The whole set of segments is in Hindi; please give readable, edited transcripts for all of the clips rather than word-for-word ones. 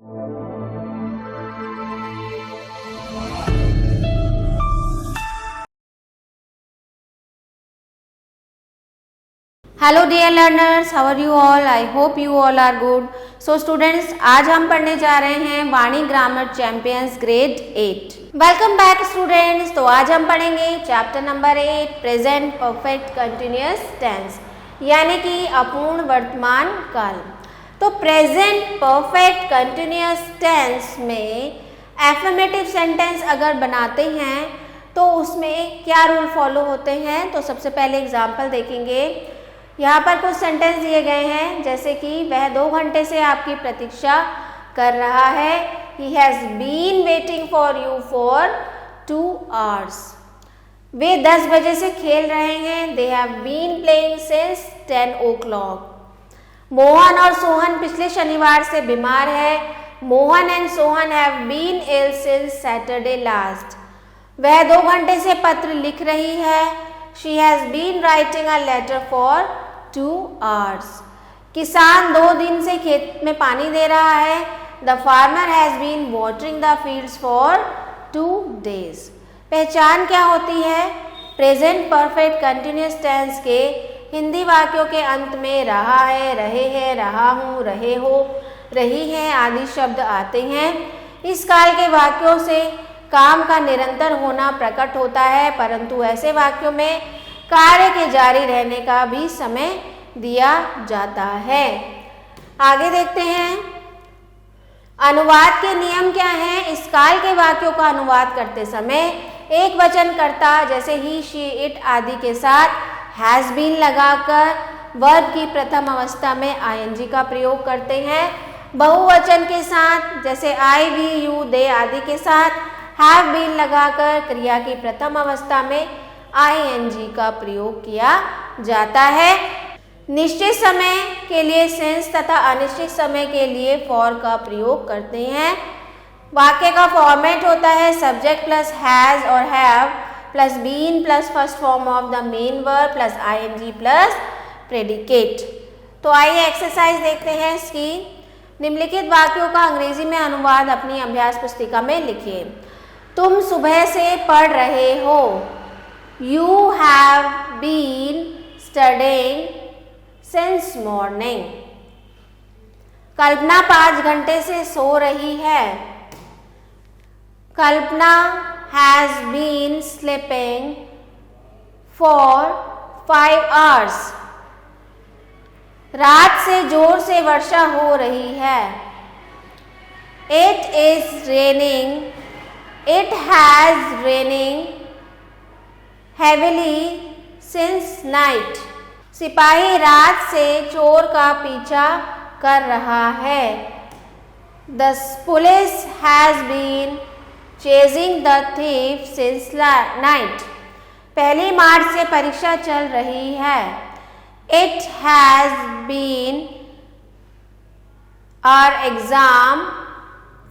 Hello dear learners, how are you all? I hope you all are good. So students, आज हम पढ़ने जा रहे हैं Vani grammar champions grade 8। Welcome back students. तो आज हम पढ़ेंगे chapter number 8 present perfect continuous tense, यानी कि अपूर्ण वर्तमान काल। तो प्रेजेंट परफेक्ट कंटिन्यूअस टेंस में एफर्मेटिव सेंटेंस अगर बनाते हैं तो उसमें क्या रूल फॉलो होते हैं, तो सबसे पहले एग्जाम्पल देखेंगे। यहाँ पर कुछ सेंटेंस दिए गए हैं, जैसे कि वह 2 घंटे से आपकी प्रतीक्षा कर रहा है। He has been waiting for you for 2 hours. वे 10 बजे से खेल रहे हैं। They have been playing since 10 o'clock. Mohan और सोहन पिछले शनिवार से बीमार है। Mohan and Sohan have been ill since Saturday last. वह 2 घंटे से पत्र लिख रही है। She has been writing a letter for 2 hours. किसान 2 दिन से खेत में पानी दे रहा है। The farmer has been watering the fields for 2 days. पहचान क्या होती है? प्रेजेंट परफेक्ट कंटिन्यूअस टेंस के हिंदी वाक्यों के अंत में रहा है, रहे हैं, रहा हूँ, रहे हो, रही हैं आदि शब्द आते हैं। इस काल के वाक्यों से काम का निरंतर होना प्रकट होता है, परंतु ऐसे वाक्यों में कार्य के जारी रहने का भी समय दिया जाता है। आगे देखते हैं, अनुवाद के नियम क्या हैं। इस काल के वाक्यों का अनुवाद करते समय एक वचनकर्ता जैसे ही, शी, इट आदि के साथ हैज बीन लगाकर वर्ब की प्रथम अवस्था में ing का प्रयोग करते हैं। बहुवचन के साथ जैसे आई, वी, यू, दे आदि के साथ हैव बीन लगाकर क्रिया की प्रथम अवस्था में ing का प्रयोग किया जाता है। निश्चित समय के लिए सिंस तथा अनिश्चित समय के लिए फॉर का प्रयोग करते हैं। वाक्य का फॉर्मेट होता है सब्जेक्ट प्लस हैज और have plus been plus first form of the main verb plus ing plus predicate. तो आइए एक्सरसाइज देखते हैं इसकी। निम्नलिखित वाक्यों का अंग्रेजी में अनुवाद अपनी अभ्यास पुस्तिका में लिखिए। तुम सुबह से पढ़ रहे हो। You have been studying since morning. कल्पना 5 घंटे से सो रही है। कल्पना has been sleeping for 5 hours. रात से जोर से वर्षा हो रही है। It is raining. It has raining heavily since night. सिपाही रात से चोर का पीछा कर रहा है। The police has been chasing the thief since night. 1 मार्च से परीक्षा चल रही है। It has been our exam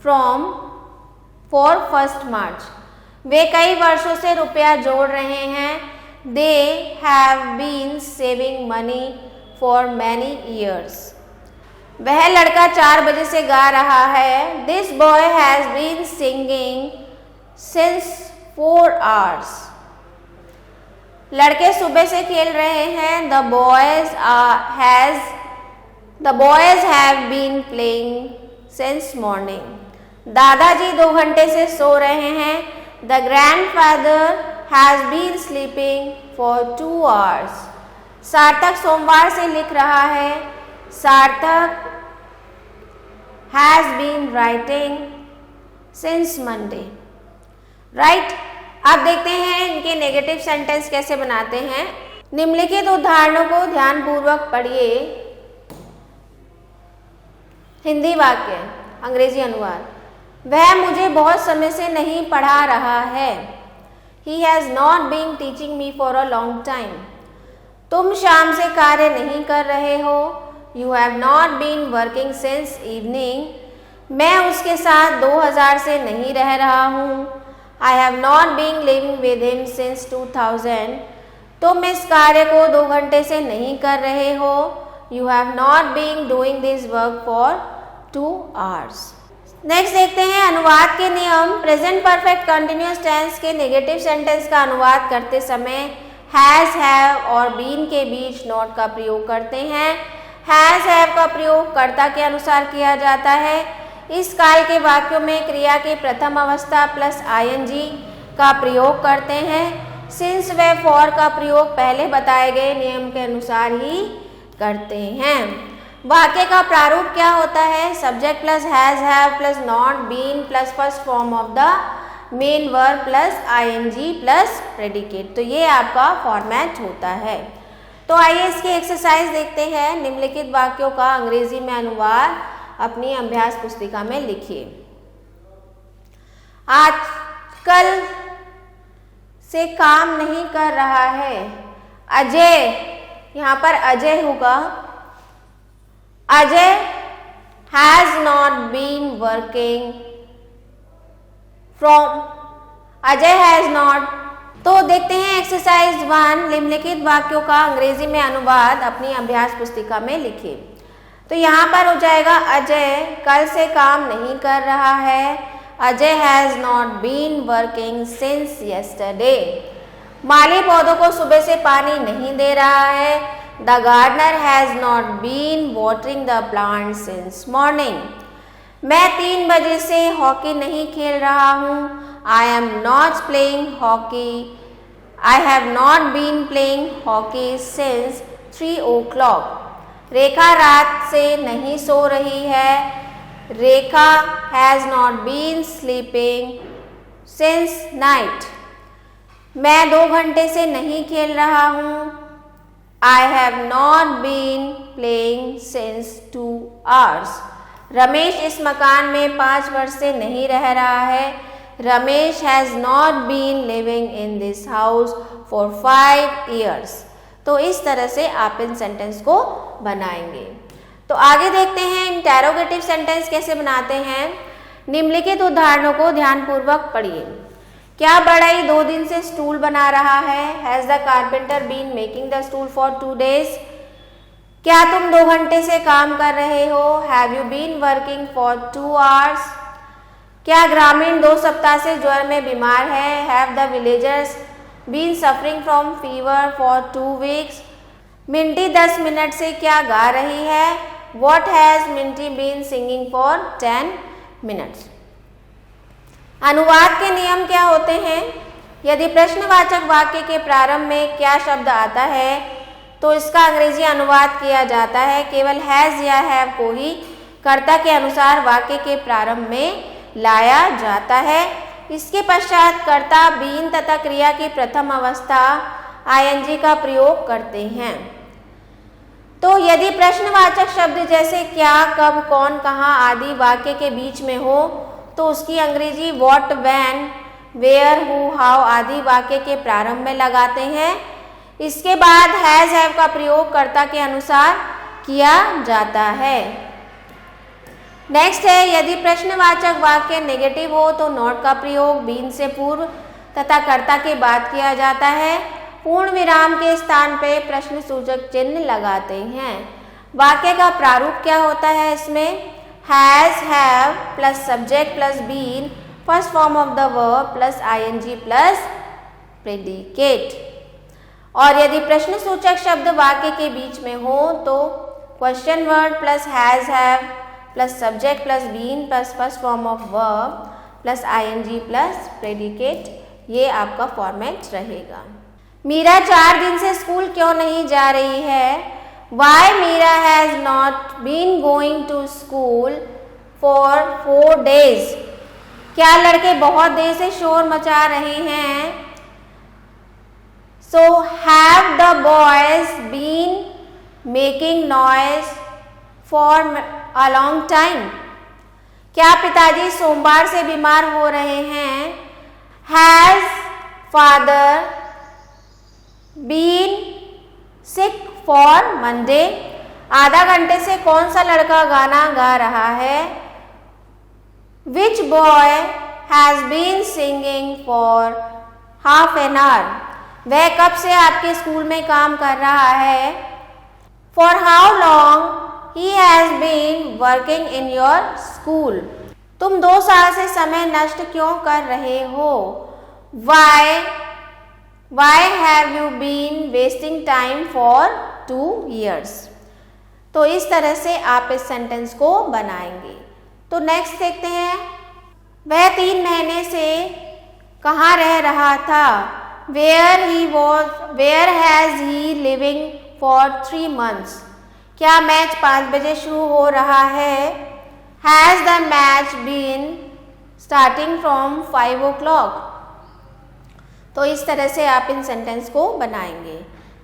for 1 March. वे कई वर्षों से रुपया जोड़ रहे हैं। They have been saving money for many years. वह लड़का 4 बजे से गा रहा है। This boy has been singing since 4 hours. लड़के सुबह से खेल रहे हैं। The boys have been playing since morning. दादाजी 2 घंटे से सो रहे हैं। The grandfather has been sleeping for 2 hours. सार्थक सोमवार से लिख रहा है। सार्थक has been writing since Monday. Right. अब देखते हैं इनके नेगेटिव सेंटेंस कैसे बनाते हैं। निम्नलिखित उदाहरणों को ध्यानपूर्वक पढ़िए। हिंदी वाक्य, अंग्रेजी अनुवाद। वह मुझे बहुत समय से नहीं पढ़ा रहा है। He has not been teaching me for a long time. तुम शाम से कार्य नहीं कर रहे हो। You have not been working since evening. मैं उसके साथ 2000 से नहीं रह रहा हूँ। I have not been living with him since 2000. तुम इस कार्य को 2 घंटे से नहीं कर रहे हो। You have not been doing this work for 2 hours. Next देखते हैं अनुवाद के नियम। प्रेजेंट परफेक्ट कंटिन्यूअस टेंस के नेगेटिव सेंटेंस का अनुवाद करते समय हैज, हैव और बीन के बीच नॉट का प्रयोग करते हैं। हैज, हैव का प्रयोग कर्ता के अनुसार किया जाता है। इस काल के वाक्यों में क्रिया की प्रथम अवस्था प्लस आईएनजी का प्रयोग करते हैं। सिंस व फॉर का प्रयोग पहले बताए गए नियम के अनुसार ही करते हैं। वाक्य का प्रारूप क्या होता है? Subject plus has, have plus not, been plus first form of the main verb plus ING plus predicate. तो ये आपका फॉर्मेट होता है। तो आइए इसकी एक्सरसाइज देखते हैं। निम्नलिखित वाक्यों का अंग्रेजी में अनुवाद अपनी अभ्यास पुस्तिका में लिखिए। आजकल से काम नहीं कर रहा है अजय, यहाँ पर अजय होगा। Ajay has not been working from, Ajay has not. तो देखते हैं एक्सरसाइज 1। निम्नलिखित वाक्यों का अंग्रेजी में अनुवाद अपनी अभ्यास पुस्तिका में लिखिए। तो यहाँ पर हो जाएगा अजय कल से काम नहीं कर रहा है। Ajay has not been working since yesterday. माली पौधों को सुबह से पानी नहीं दे रहा है। The gardener has not been watering the plant since morning. मैं 3 बजे से हॉकी नहीं खेल रहा हूँ। I am not playing hockey. I have not been playing hockey since 3 o'clock। Rekha रात से नहीं सो रही है। Rekha has not been sleeping since night. मैं 2 घंटे से नहीं खेल रहा हूँ। I have not been playing since 2 hours। Ramesh इस मकान में 5 वर्ष से नहीं रह रहा है। Ramesh has not been living in this house for 5 years। तो इस तरह से आप इन सेंटेंस को बनाएंगे। तो आगे देखते हैं इंटेरोगेटिव सेंटेंस कैसे बनाते हैं। निम्नलिखित उदाहरणों को ध्यानपूर्वक पढ़िए। क्या बढ़ई 2 दिन से स्टूल बना रहा है? Has the carpenter been making the stool for 2 days। क्या तुम 2 घंटे से काम कर रहे हो? Have you been working for 2 hours। क्या ग्रामीण 2 सप्ताह से ज्वर में बीमार है? Have the villagers been suffering from fever for 2 weeks। Minti 10 minute से क्या गा रही है? What has Minti been singing for 10 minutes। अनुवाद के नियम क्या होते हैं? यदि प्रश्नवाचक वाक्य के प्रारंभ में क्या शब्द आता है तो इसका अंग्रेजी अनुवाद किया जाता है। केवल हैज या हैव को ही कर्ता के अनुसार वाक्य के प्रारंभ में लाया जाता है। इसके पश्चात कर्ता बीन तथा क्रिया की प्रथम अवस्था आईएनजी का प्रयोग करते हैं। तो यदि प्रश्नवाचक शब्द जैसे क्या, कब, कौन, कहाँ आदि वाक्य के बीच में हो तो उसकी अंग्रेजी what, when, where, who, how आदि वाक्य के प्रारंभ में लगाते हैं। इसके बाद हैज, हैव का प्रयोग कर्ता के अनुसार किया जाता है। नेक्स्ट है यदि प्रश्नवाचक वाक्य नेगेटिव हो तो नॉट का प्रयोग बीन से पूर्व तथा कर्ता के बाद किया जाता है। पूर्ण विराम के स्थान पे प्रश्न सूचक चिन्ह लगाते हैं। वाक्य का प्रारूप क्या होता है? इसमें has, have plus subject plus been first form of the verb plus ING plus predicate. और यदि प्रश्न सूचक शब्द वाक्य के बीच में हो तो question word plus has, have plus subject plus been plus first form of verb plus ING plus predicate. ये आपका फॉर्मेट रहेगा। मीरा 4 दिन से स्कूल क्यों नहीं जा रही है? Why Meera has not been going to school for 4 days। क्या लड़के बहुत देर से शोर मचा रहे हैं? So have the boys been making noise for a long time। क्या पिताजी सोमवार से बीमार हो रहे हैं? Has father been sick for Monday। आधा घंटे से कौन सा लड़का गाना गा रहा है? Which boy has been singing for half an hour। वह कब से आपके स्कूल में काम कर रहा है? For how long he has been working in your school। तुम 2 साल से समय नष्ट क्यों कर रहे हो? Why have you been wasting time for 2 years? तो इस तरह से आप इस सेंटेंस को बनाएंगे। तो नेक्स्ट देखते हैं, वह 3 महीने से कहाँ रह रहा था? Where has he living for 3 months? क्या मैच 5 बजे शुरू हो रहा है? Has the match been starting from 5 o'clock? तो इस तरह से आप इन सेंटेंस को बनाएंगे।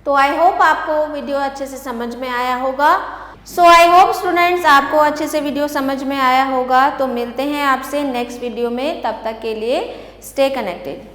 तो आई होप आपको वीडियो अच्छे से समझ में आया होगा। सो आई होप स्टूडेंट्स आपको अच्छे से वीडियो समझ में आया होगा। तो मिलते हैं आपसे नेक्स्ट वीडियो में, तब तक के लिए स्टे कनेक्टेड।